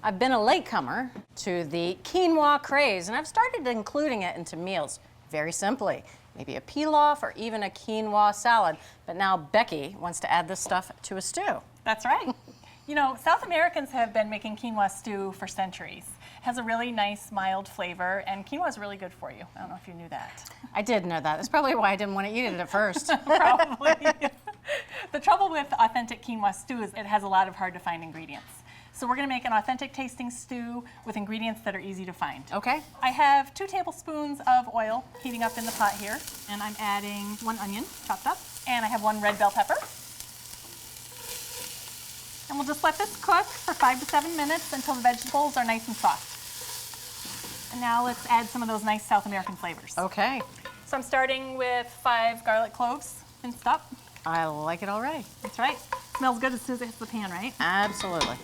I've been a latecomer to the quinoa craze, and I've started including it into meals very simply. Maybe a pilaf or even a quinoa salad. But now Becky wants to add this stuff to a stew. That's right. You know, South Americans have been making quinoa stew for centuries. It has a really nice, mild flavor, and quinoa is really good for you. I don't know if you knew that. I did know that. That's probably why I didn't want to eat it at first. Probably. The trouble with authentic quinoa stew is it has a lot of hard-to-find ingredients. So we're going to make an authentic tasting stew with ingredients that are easy to find. Okay. I have 2 tablespoons of oil heating up in the pot here, and I'm adding 1 onion chopped up, and I have 1 red bell pepper. And we'll just let this cook for 5 to 7 minutes until the vegetables are nice and soft. And now let's add some of those nice South American flavors. Okay. So I'm starting with 5 garlic cloves minced up. I like it already. That's right. Smells good as soon as it hits the pan, right? Absolutely.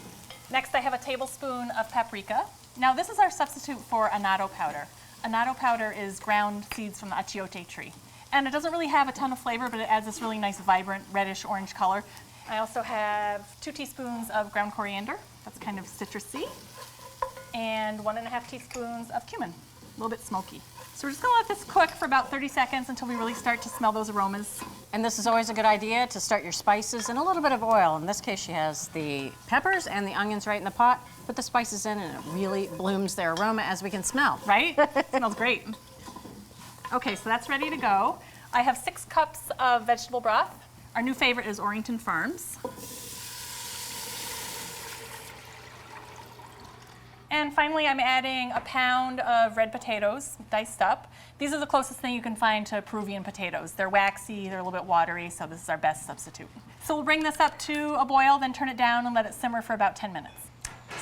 Next, I have a tablespoon of paprika. Now, this is our substitute for annatto powder. Annatto powder is ground seeds from the achiote tree. And it doesn't really have a ton of flavor, but it adds this really nice, vibrant, reddish-orange color. I also have 2 teaspoons of ground coriander. That's kind of citrusy. And 1.5 teaspoons of cumin, a little bit smoky. So we're just gonna let this cook for about 30 seconds until we really start to smell those aromas. And this is always a good idea to start your spices in a little bit of oil. In this case, she has the peppers and the onions right in the pot. Put the spices in and it really blooms their aroma, as we can smell. Right? Smells great. Okay, so that's ready to go. I have 6 cups of vegetable broth. Our new favorite is Orrington Farms. And finally, I'm adding a pound of red potatoes, diced up. These are the closest thing you can find to Peruvian potatoes. They're waxy, they're a little bit watery, so this is our best substitute. So we'll bring this up to a boil, then turn it down and let it simmer for about 10 minutes.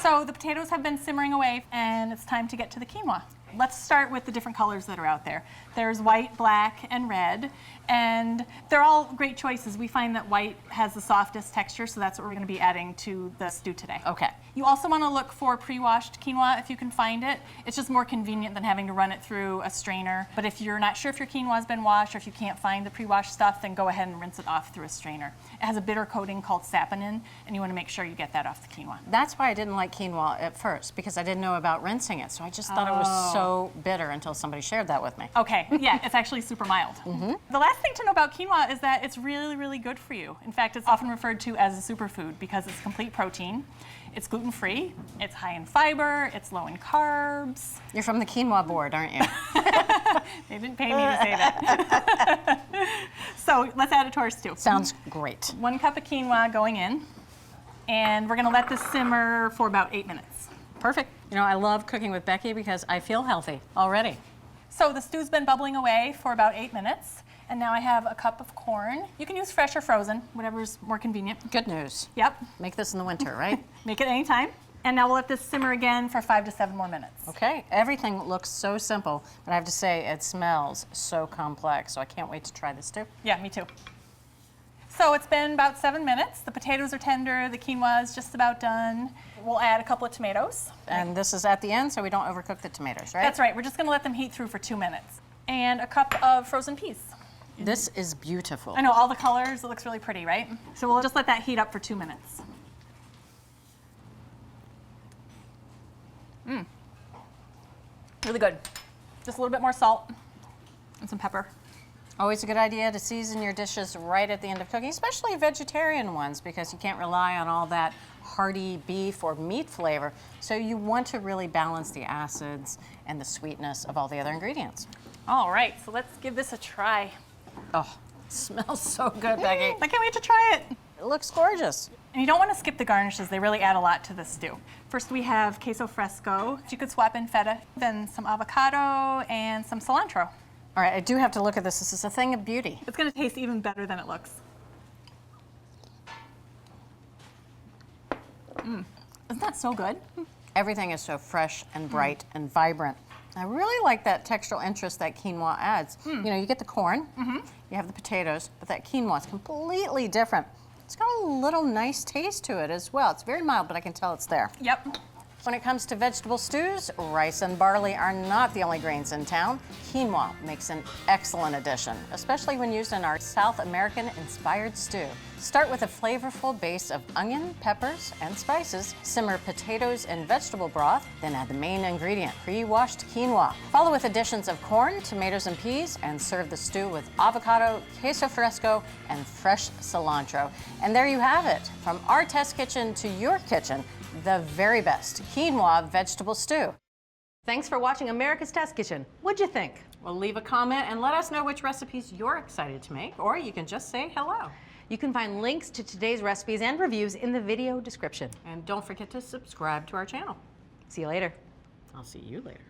So the potatoes have been simmering away, and it's time to get to the quinoa. Let's start with the different colors that are out there. There's white, black, and red, and they're all great choices. We find that white has the softest texture, so that's what we're going to be adding to the stew today. Okay. You also want to look for pre-washed quinoa if you can find it. It's just more convenient than having to run it through a strainer. But if you're not sure if your quinoa has been washed or if you can't find the pre-washed stuff, then go ahead and rinse it off through a strainer. It has a bitter coating called saponin, and you want to make sure you get that off the quinoa. That's why I didn't like quinoa at first, because I didn't know about rinsing it. So I just thought it was so bitter until somebody shared that with me. Okay, yeah, it's actually super mild. The last thing to know about quinoa is that it's really, really good for you. In fact, it's often referred to as a superfood because it's complete protein. It's gluten-free, it's high in fiber, it's low in carbs. You're from the quinoa board, aren't you? They didn't pay me to say that. So let's add it to our stew. Sounds great. 1 cup of quinoa going in, and we're gonna let this simmer for about 8 minutes. Perfect. You know, I love cooking with Becky because I feel healthy already. So the stew's been bubbling away for about 8 minutes, and now I have a cup of corn. You can use fresh or frozen, whatever's more convenient. Good news. Yep. Make this in the winter, right? Make it anytime. And now we'll let this simmer again for 5 to 7 more minutes. Okay. Everything looks so simple, but I have to say it smells so complex, so I can't wait to try this too. Yeah, me too. So it's been about 7 minutes. The potatoes are tender, the quinoa is just about done. We'll add a couple of tomatoes. And this is at the end, so we don't overcook the tomatoes, right? That's right. We're just going to let them heat through for 2 minutes. And a cup of frozen peas. This is beautiful. I know, all the colors, it looks really pretty, right? So we'll just let that heat up for 2 minutes. Really good. Just a little bit more salt and some pepper. Always a good idea to season your dishes right at the end of cooking, especially vegetarian ones, because you can't rely on all that hearty beef or meat flavor. So you want to really balance the acids and the sweetness of all the other ingredients. All right, so let's give this a try. Oh, it smells so good, Becky. I can't wait to try it. It looks gorgeous. And you don't want to skip the garnishes. They really add a lot to the stew. First we have queso fresco. You could swap in feta, then some avocado and some cilantro. All right, I do have to look at this. This is a thing of beauty. It's going to taste even better than it looks. Isn't that so good? Everything is so fresh and bright and vibrant. I really like that textural interest that quinoa adds. You know, you get the corn, you have the potatoes, but that quinoa is completely different. It's got a little nice taste to it as well. It's very mild, but I can tell it's there. Yep. When it comes to vegetable stews, rice and barley are not the only grains in town. Quinoa makes an excellent addition, especially when used in our South American-inspired stew. Start with a flavorful base of onion, peppers, and spices. Simmer potatoes in vegetable broth, then add the main ingredient, pre-washed quinoa. Follow with additions of corn, tomatoes, and peas, and serve the stew with avocado, queso fresco, and fresh cilantro. And there you have it. From our test kitchen to your kitchen, the very best quinoa vegetable stew. Thanks for watching America's Test Kitchen. What'd you think? Well, leave a comment and let us know which recipes you're excited to make, or you can just say hello. You can find links to today's recipes and reviews in the video description. And don't forget to subscribe to our channel. See you later. I'll see you later.